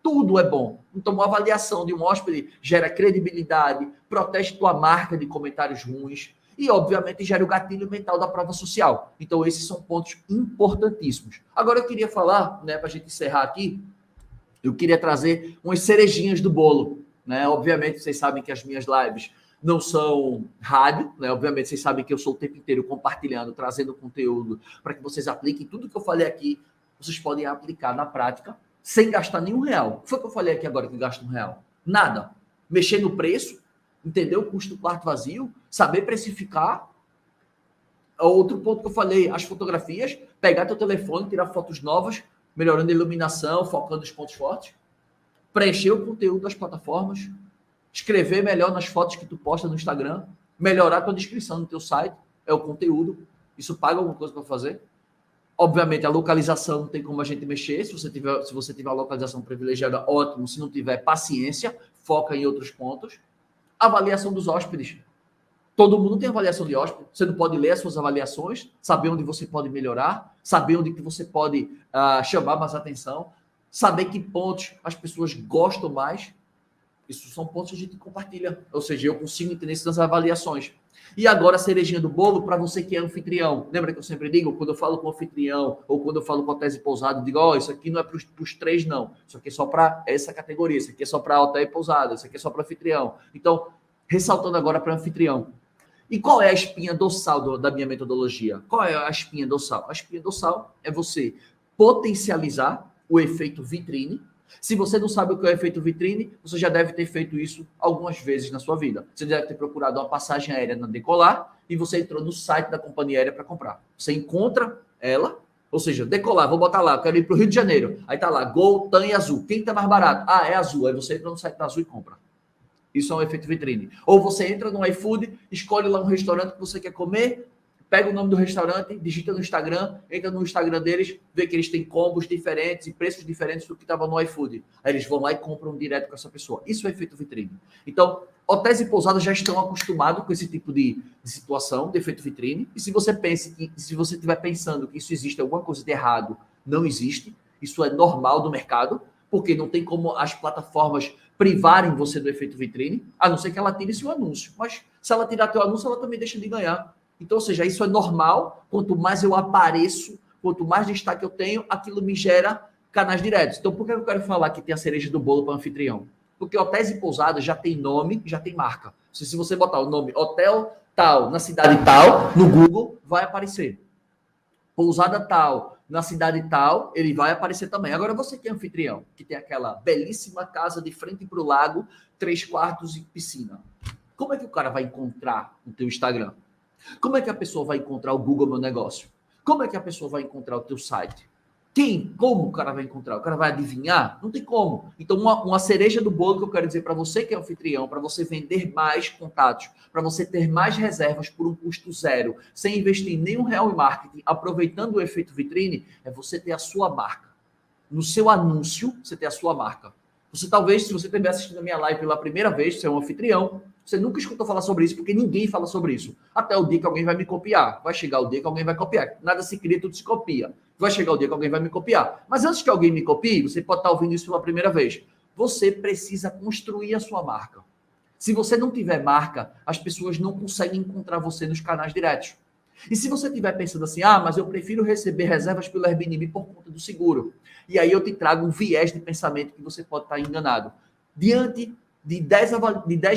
tudo é bom. Então, uma avaliação de um hóspede gera credibilidade, protege tua marca de comentários ruins e, obviamente, gera o gatilho mental da prova social. Então, esses são pontos importantíssimos. Agora, eu queria falar, né, para a gente encerrar aqui, eu queria trazer umas cerejinhas do bolo, né? Obviamente, vocês sabem que as minhas lives não são rádio, né? Obviamente, vocês sabem que eu sou o tempo inteiro compartilhando, trazendo conteúdo para que vocês apliquem tudo que eu falei aqui. Vocês podem aplicar na prática sem gastar nenhum real. O que foi que eu falei aqui agora que gasta R$1? Nada. Mexer no preço, entender o custo do quarto vazio, saber precificar. Outro ponto que eu falei, as fotografias, pegar teu telefone, tirar fotos novas, melhorando a iluminação, focando os pontos fortes, preencher o conteúdo das plataformas, escrever melhor nas fotos que tu posta no Instagram, melhorar a tua descrição no teu site, é o conteúdo. Isso paga alguma coisa para fazer? Obviamente, a localização não tem como a gente mexer. Se você tiver a localização privilegiada, ótimo. Se não tiver, paciência, foca em outros pontos. Avaliação dos hóspedes. Todo mundo tem avaliação de hóspede. Você não pode ler as suas avaliações, saber onde você pode melhorar, saber onde que você pode chamar mais atenção, saber que pontos as pessoas gostam mais. Isso são pontos que a gente compartilha. Ou seja, eu consigo entender isso nas avaliações. E agora a cerejinha do bolo para você que é anfitrião. Lembra que eu sempre digo, quando eu falo com anfitrião ou quando eu falo com hotéis e pousadas, eu digo, ó, isso aqui não é para os três, não. Isso aqui é só para essa categoria. Isso aqui é só para hotel e pousada. Isso aqui é só para anfitrião. Então, ressaltando agora para anfitrião. E qual é a espinha dorsal da minha metodologia? Qual é a espinha dorsal? A espinha dorsal é você potencializar o efeito vitrine. Se você não sabe o que é o efeito vitrine, você já deve ter feito isso algumas vezes na sua vida. Você deve ter procurado uma passagem aérea na Decolar e você entrou no site da companhia aérea para comprar. Você encontra ela, ou seja, Decolar, vou botar lá, eu quero ir para o Rio de Janeiro. Aí tá lá, Gol, TAM e Azul. Quem tá mais barato? Ah, é Azul. Aí você entra no site da Azul e compra. Isso é um efeito vitrine. Ou você entra no iFood, escolhe lá um restaurante que você quer comer, pega o nome do restaurante, digita no Instagram, entra no Instagram deles, vê que eles têm combos diferentes e preços diferentes do que estava no iFood. Aí eles vão lá e compram direto com essa pessoa. Isso é efeito vitrine. Então, hotéis e pousadas já estão acostumados com esse tipo de situação, de efeito vitrine. E se você estiver pensando que isso existe alguma coisa de errado, não existe. Isso é normal do mercado, porque não tem como as plataformas privarem você do efeito vitrine, a não ser que ela tire seu anúncio. Mas se ela tirar teu anúncio, ela também deixa de ganhar. Então, ou seja, isso é normal. Quanto mais eu apareço, quanto mais destaque eu tenho, aquilo me gera canais diretos. Então, por que eu quero falar que tem a cereja do bolo para anfitrião? Porque hotéis e pousadas já tem nome, já tem marca. Se você botar o nome hotel tal, na cidade tal, no Google, vai aparecer. pousada tal, na cidade tal, ele vai aparecer também. Agora, você que é anfitrião, que tem aquela belíssima casa de frente para o lago, 3 quartos e piscina. Como é que o cara vai encontrar o teu Instagram? Como é que a pessoa vai encontrar o Google Meu Negócio? Como é que a pessoa vai encontrar o teu site? Como o cara vai encontrar? O cara vai adivinhar? Não tem como. Então, uma cereja do bolo que eu quero dizer para você que é anfitrião, para você vender mais contatos, para você ter mais reservas por um custo zero, sem investir nenhum real em marketing, aproveitando o efeito vitrine, é você ter a sua marca. No seu anúncio, você ter a sua marca. Você talvez, se você estiver assistindo a minha live pela primeira vez, você é um anfitrião, você nunca escutou falar sobre isso, porque ninguém fala sobre isso. Até o dia que alguém vai me copiar. Vai chegar o dia que alguém vai copiar. Nada se cria, tudo se copia. Vai chegar o dia que alguém vai me copiar. Mas antes que alguém me copie, você pode estar ouvindo isso pela primeira vez. Você precisa construir a sua marca. Se você não tiver marca, as pessoas não conseguem encontrar você nos canais diretos. E se você estiver pensando assim, mas eu prefiro receber reservas pelo Airbnb por conta do seguro. E aí eu te trago um viés de pensamento que você pode estar enganado. Diante de 10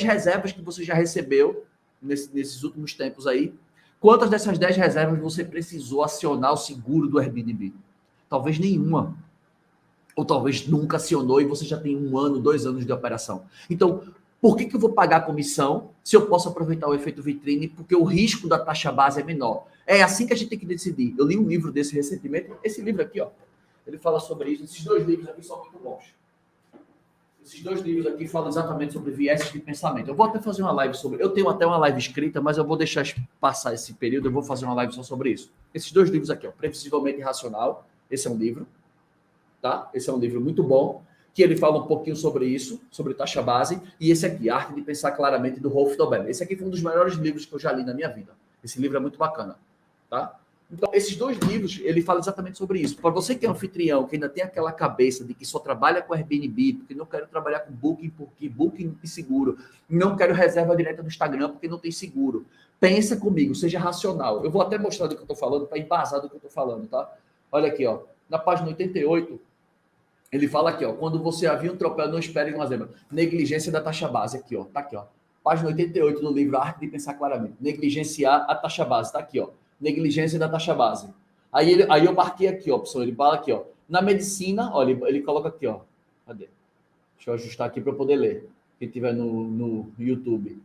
reservas que você já recebeu nesses últimos tempos aí, quantas dessas 10 reservas você precisou acionar o seguro do Airbnb? Talvez nenhuma. Ou talvez nunca acionou e você já tem 1 ano, 2 anos de operação. Então, por que eu vou pagar comissão se eu posso aproveitar o efeito vitrine? Porque o risco da taxa base é menor. É assim que a gente tem que decidir. Eu li um livro desse recentemente. Esse livro aqui, ó, ele fala sobre isso. Esses 2 livros aqui são muito bons. Esses 2 livros aqui falam exatamente sobre viéses de pensamento. Eu vou até fazer uma live sobre... Eu tenho até uma live escrita, mas eu vou deixar passar esse período. Eu vou fazer uma live só sobre isso. Esses 2 livros aqui, ó, Previsivelmente Irracional. Esse é um livro, tá? Esse é um livro muito bom, que ele fala um pouquinho sobre isso, sobre taxa base. E esse aqui, Arte de Pensar Claramente, do Rolf Dobelli. Esse aqui foi um dos melhores livros que eu já li na minha vida. Esse livro é muito bacana, tá? Então, esses 2 livros, ele fala exatamente sobre isso. Para você que é anfitrião, que ainda tem aquela cabeça de que só trabalha com Airbnb, porque não quero trabalhar com Booking, porque Booking tem seguro, não quero reserva direta no Instagram, porque não tem seguro. Pensa comigo, seja racional. Eu vou até mostrar do que eu estou falando, para embasar do que eu estou falando, tá? Olha aqui, ó. Na página 88, ele fala aqui, ó. Quando você havia um tropel, não espere uma zebra. Negligência da taxa base, aqui, ó. Tá aqui, ó. Página 88 do livro Arte de Pensar Claramente. Negligenciar a taxa base, tá aqui, ó. Negligência da taxa base. Aí eu marquei aqui, ó, opção. Ele fala aqui, ó. Na medicina, olha, ele coloca aqui, ó. Cadê? Deixa eu ajustar aqui para eu poder ler. Quem tiver no YouTube.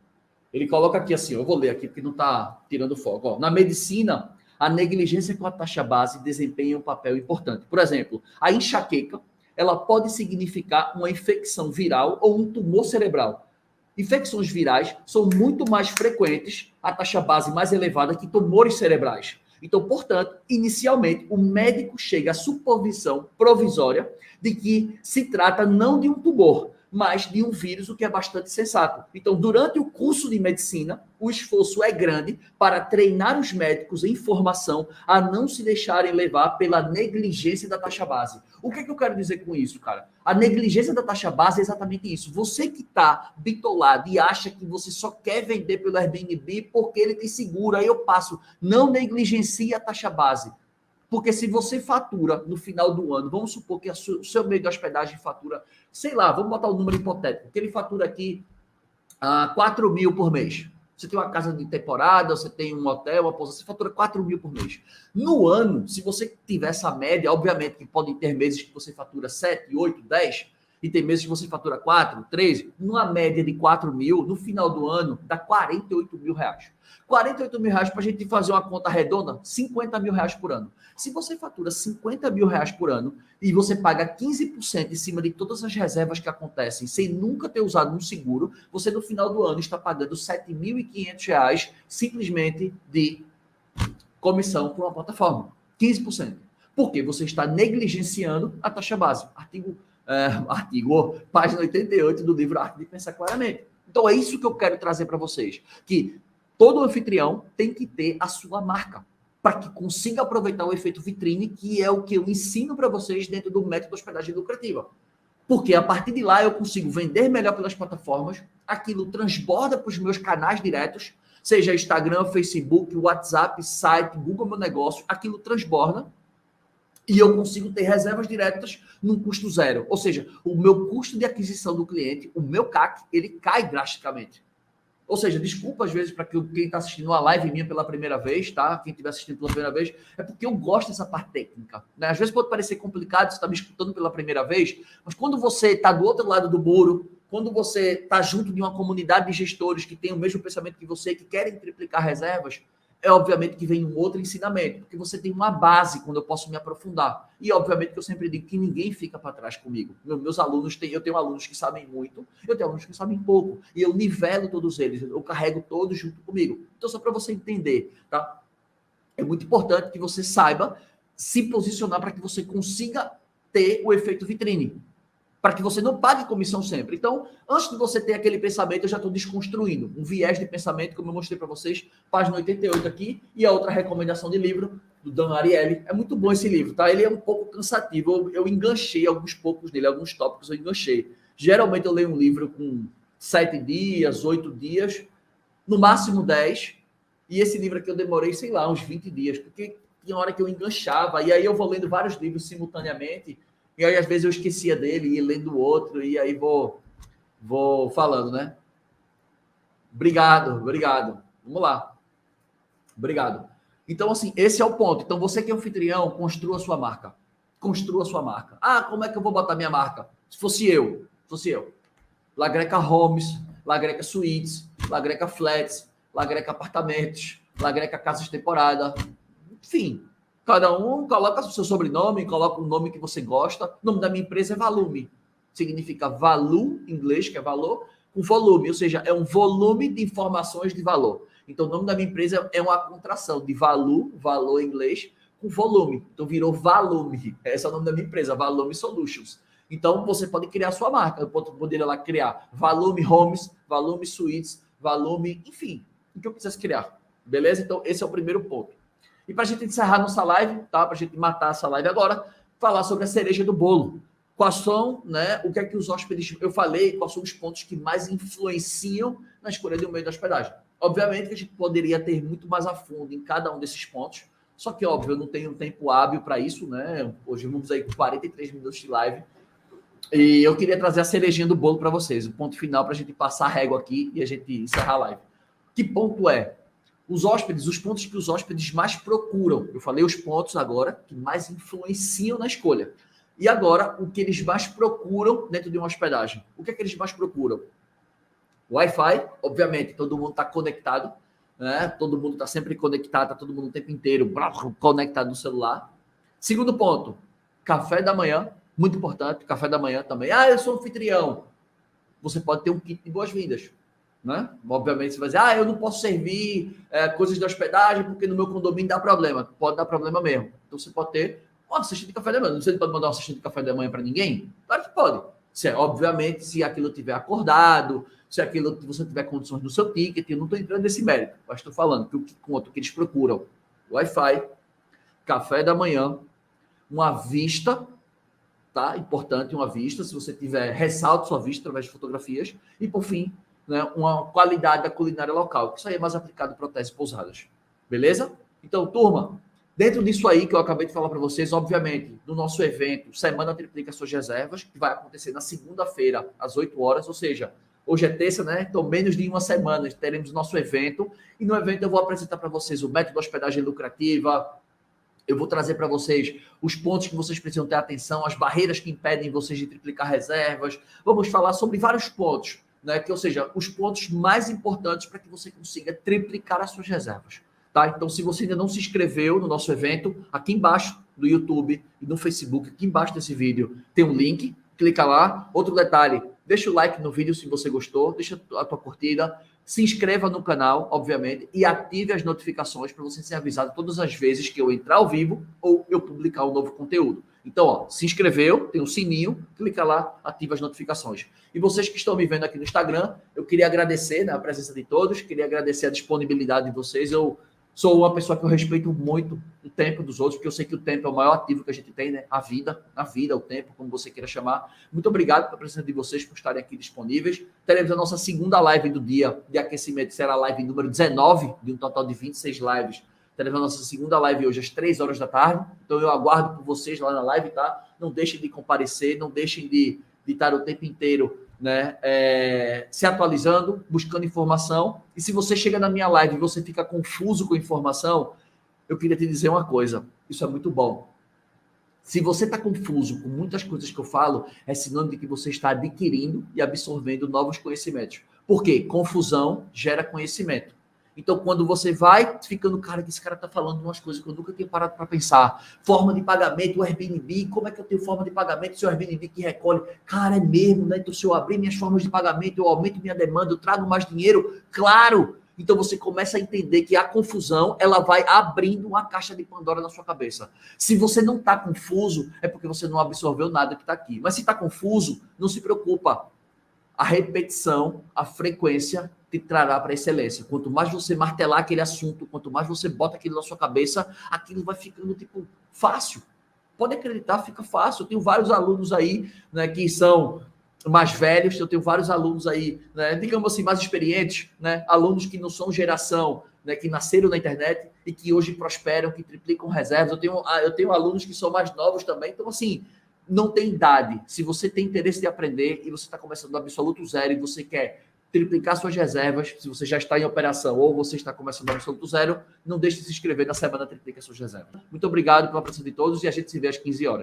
Ele coloca aqui assim, ó, eu vou ler aqui porque não está tirando foco. Ó. Na medicina, a negligência com a taxa base desempenha um papel importante. Por exemplo, a enxaqueca, ela pode significar uma infecção viral ou um tumor cerebral. Infecções virais são muito mais frequentes, a taxa base mais elevada que tumores cerebrais. Então, portanto, inicialmente, o médico chega à suposição provisória de que se trata não de um tumor, mas de um vírus, o que é bastante sensato. Então, durante o curso de medicina, o esforço é grande para treinar os médicos em formação a não se deixarem levar pela negligência da taxa base. O que é que eu quero dizer com isso, cara? A negligência da taxa base é exatamente isso. Você que está bitolado e acha que você só quer vender pelo Airbnb porque ele tem seguro, aí eu passo, não negligencie a taxa base. Porque se você fatura no final do ano, vamos supor que o seu meio de hospedagem fatura, sei lá, vamos botar um número hipotético, que ele fatura aqui 4 mil por mês. Você tem uma casa de temporada, você tem um hotel, uma pousada, você fatura 4 mil por mês. No ano, se você tiver essa média, obviamente que podem ter meses que você fatura 7, 8, 10, e tem meses que você fatura 4, 13, numa média de 4 mil, no final do ano, dá 48 mil reais. 48 mil reais para a gente fazer uma conta redonda, 50 mil reais por ano. Se você fatura 50 mil reais por ano e você paga 15% em cima de todas as reservas que acontecem sem nunca ter usado um seguro, você no final do ano está pagando 7.500 reais simplesmente de comissão por uma plataforma. 15%. Porque você está negligenciando a taxa base. Página 88 do livro Arte de Pensar Claramente. Então é isso que eu quero trazer para vocês, que todo anfitrião tem que ter a sua marca, para que consiga aproveitar o efeito vitrine, que é o que eu ensino para vocês dentro do método hospedagem lucrativa. Porque a partir de lá eu consigo vender melhor pelas plataformas, aquilo transborda para os meus canais diretos, seja Instagram, Facebook, WhatsApp, site, Google Meu Negócio, aquilo transborda e eu consigo ter reservas diretas num custo zero. Ou seja, o meu custo de aquisição do cliente, o meu CAC, ele cai drasticamente. Ou seja, desculpa às vezes para quem está assistindo uma live minha pela primeira vez, tá? Quem estiver assistindo pela primeira vez, é porque eu gosto dessa parte técnica, né? Às vezes pode parecer complicado, você está me escutando pela primeira vez, mas quando você está do outro lado do muro, quando você está junto de uma comunidade de gestores que tem o mesmo pensamento que você, que querem triplicar reservas, é obviamente que vem um outro ensinamento, porque você tem uma base quando eu posso me aprofundar. E obviamente que eu sempre digo que ninguém fica para trás comigo. Meus alunos eu tenho alunos que sabem muito, eu tenho alunos que sabem pouco, e eu nivelo todos eles, eu carrego todos junto comigo. Então, só para você entender, tá? É muito importante que você saiba se posicionar para que você consiga ter o efeito vitrine, para que você não pague comissão sempre. Então, antes de você ter aquele pensamento, eu já estou desconstruindo um viés de pensamento, como eu mostrei para vocês, página 88 aqui, e a outra recomendação de livro, do Dan Ariely. É muito bom esse livro, tá? Ele é um pouco cansativo, eu enganchei alguns poucos nele, alguns tópicos eu enganchei. Geralmente eu leio um livro com 7 dias, 8 dias, no máximo 10, e esse livro aqui eu demorei, sei lá, uns 20 dias, porque tinha hora que eu enganchava, e aí eu vou lendo vários livros simultaneamente, e aí, às vezes, eu esquecia dele, ia lendo outro, e aí vou falando, né? Obrigado. Vamos lá. Obrigado. Então, assim, esse é o ponto. Então, você que é anfitrião, construa a sua marca. Construa a sua marca. Ah, como é que eu vou botar minha marca? Se fosse eu. Lagreca Homes, Lagreca Suites, Lagreca Flats, Lagreca Apartamentos, Lagreca Casas Temporada. Enfim, cada um coloca o seu sobrenome, coloca o nome que você gosta. O nome da minha empresa é Valume. Significa value, em inglês, que é valor, com volume. Ou seja, é um volume de informações de valor. Então, o nome da minha empresa é uma contração de valor em inglês, com volume. Então, virou Valume. Esse é o nome da minha empresa, Valume Solutions. Então, você pode criar a sua marca. Eu poderia lá criar Valume Homes, Valume Suites, Valume, enfim, o que eu quisesse criar. Beleza? Então, esse é o primeiro ponto. E para a gente encerrar nossa live, tá? Para a gente matar essa live agora, falar sobre a cereja do bolo. Quais são, né? O que é que os hóspedes... Eu falei, quais são os pontos que mais influenciam na escolha do meio da hospedagem. Obviamente que a gente poderia ter muito mais a fundo em cada um desses pontos, só que, óbvio, eu não tenho tempo hábil para isso, né? Hoje vamos aí com 43 minutos de live. E eu queria trazer a cerejinha do bolo para vocês, o ponto final para a gente passar a régua aqui e a gente encerrar a live. Que ponto é? Os hóspedes, os pontos que os hóspedes mais procuram. Eu falei os pontos agora que mais influenciam na escolha. E agora, o que eles mais procuram dentro de uma hospedagem. O que é que eles mais procuram? Wi-Fi, obviamente, todo mundo está conectado, né? Todo mundo está sempre conectado, está todo mundo o tempo inteiro conectado no celular. Segundo ponto, café da manhã, muito importante, café da manhã também. Ah, eu sou anfitrião. Você pode ter um kit de boas-vindas. Né? Obviamente, você vai dizer, eu não posso servir coisas de hospedagem porque no meu condomínio dá problema. Pode dar problema mesmo. Então, você pode ter uma cesta de café da manhã. Você pode mandar uma cesta de café da manhã para ninguém? Claro que pode. Obviamente, se aquilo tiver acordado, se aquilo você tiver condições no seu ticket, eu não estou entrando nesse mérito, mas estou falando que o que conta, que eles procuram Wi-Fi, café da manhã, uma vista, tá? Importante uma vista, se você tiver, ressalte sua vista através de fotografias, e por fim, né, uma qualidade da culinária local, que isso aí é mais aplicado para hotéis e pousadas. Beleza? Então, turma, dentro disso aí que eu acabei de falar para vocês, obviamente, no nosso evento, Semana Triplica Suas Reservas, que vai acontecer na segunda-feira, às 8 horas, ou seja, hoje é terça, né? Então, menos de uma semana, teremos o nosso evento, e no evento eu vou apresentar para vocês o método de hospedagem lucrativa, eu vou trazer para vocês os pontos que vocês precisam ter atenção, as barreiras que impedem vocês de triplicar reservas, vamos falar sobre vários pontos, né? Ou seja, os pontos mais importantes para que você consiga triplicar as suas reservas. Tá? Então, se você ainda não se inscreveu no nosso evento, aqui embaixo do YouTube e no Facebook, aqui embaixo desse vídeo, tem um link, clica lá. Outro detalhe, deixa o like no vídeo se você gostou, deixa a tua curtida, se inscreva no canal, obviamente, e ative as notificações para você ser avisado todas as vezes que eu entrar ao vivo ou eu publicar um novo conteúdo. Então, se inscreveu, tem um sininho, clica lá, ativa as notificações. E vocês que estão me vendo aqui no Instagram, eu queria agradecer, né, a presença de todos, queria agradecer a disponibilidade de vocês. Eu sou uma pessoa que eu respeito muito o tempo dos outros, porque eu sei que o tempo é o maior ativo que a gente tem, né? A vida, o tempo, como você queira chamar. Muito obrigado pela presença de vocês, por estarem aqui disponíveis. Teremos a nossa segunda live do dia de aquecimento, será a live número 19, de um total de 26 lives. Teremos a nossa segunda live hoje às 3 horas da tarde. Então eu aguardo por vocês lá na live, tá? Não deixem de comparecer, não deixem de estar o tempo inteiro né, se atualizando, buscando informação. E se você chega na minha live e você fica confuso com informação, eu queria te dizer uma coisa, isso é muito bom. Se você está confuso com muitas coisas que eu falo, é sinônimo de que você está adquirindo e absorvendo novos conhecimentos. Por quê? Confusão gera conhecimento. Então, quando você vai ficando, cara, que esse cara está falando umas coisas que eu nunca tinha parado para pensar. Forma de pagamento, o Airbnb, como é que eu tenho forma de pagamento se o Airbnb que recolhe? Cara, é mesmo, né? Então, se eu abrir minhas formas de pagamento, eu aumento minha demanda, eu trago mais dinheiro? Claro! Então, você começa a entender que a confusão, ela vai abrindo uma caixa de Pandora na sua cabeça. Se você não está confuso, é porque você não absorveu nada que está aqui. Mas se está confuso, não se preocupa. A repetição, a frequência te trará para a excelência. Quanto mais você martelar aquele assunto, quanto mais você bota aquilo na sua cabeça, aquilo vai ficando, tipo, fácil. Pode acreditar, fica fácil. Eu tenho vários alunos aí, né, que são mais velhos, eu tenho vários alunos aí, né, digamos assim, mais experientes, né, alunos que não são geração, né, que nasceram na internet e que hoje prosperam, que triplicam reservas. Eu tenho alunos que são mais novos também. Então, assim, não tem idade. Se você tem interesse de aprender e você está começando do absoluto zero e você quer triplicar suas reservas, se você já está em operação ou você está começando do absoluto zero, não deixe de se inscrever na Semana Triplica Suas Reservas. Muito obrigado pela presença de todos e a gente se vê às 15 horas.